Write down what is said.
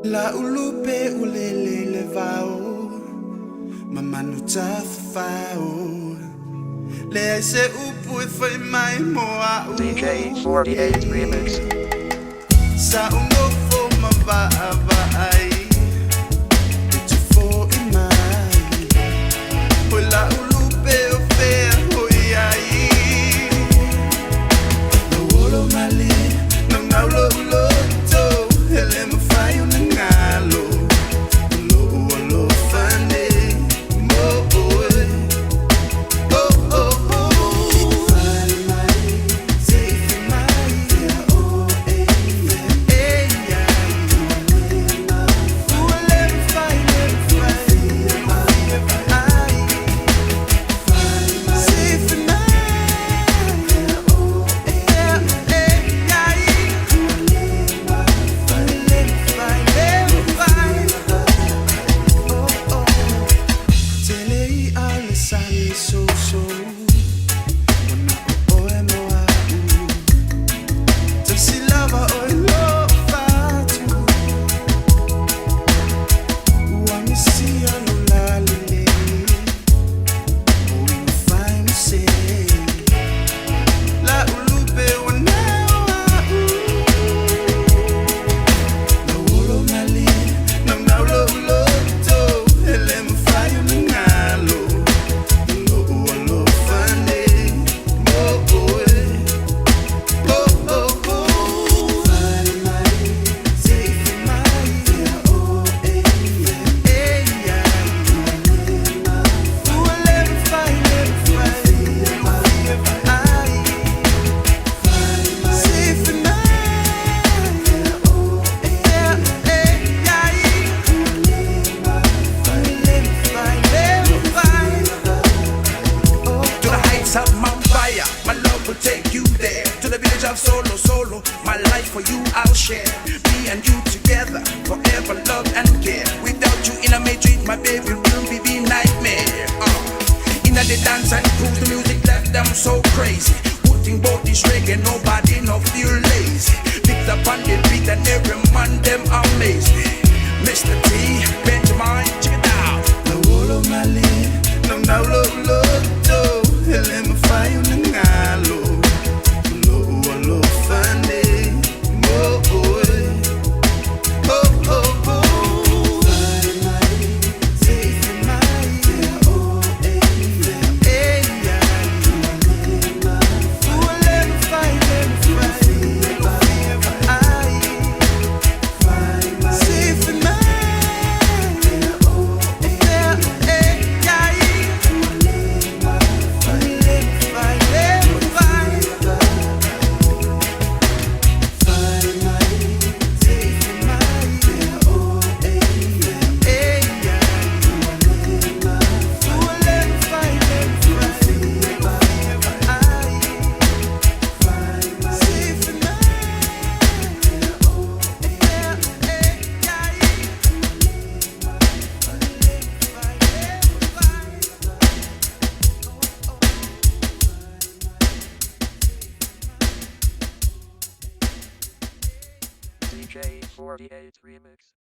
La ulupe ulele levao, mamanu tafao. Le se upu FAIMAI moa u. DJ 48 Remix. Sa unofo mava ai. It's for imai. La ulupe ofe hoi ai. No wolo mali, no ngaulo uloto. Hele mafayo na ngalo. Ulo uolo fane mo oe. Oh oh oh. FAIMAI, say FAIMAI, yeah oh eh eh yeah. Uole FAIMAI, say FAIMAI, yeah oh eh eh take you there to the village of Solo. My life for you I'll share. Me and you together, forever love and care. Without you in a matrix, my baby will be nightmare. In the dance and cruise, the music left them so crazy. Putting both this reggae, nobody no feel lazy. Picked up on the beat and every man them amazing. Mr. T, Benjamin, check it out. No wolo mali, no ngaulo uloto. Hele mafayo na ngalo. DJ 48 Remix.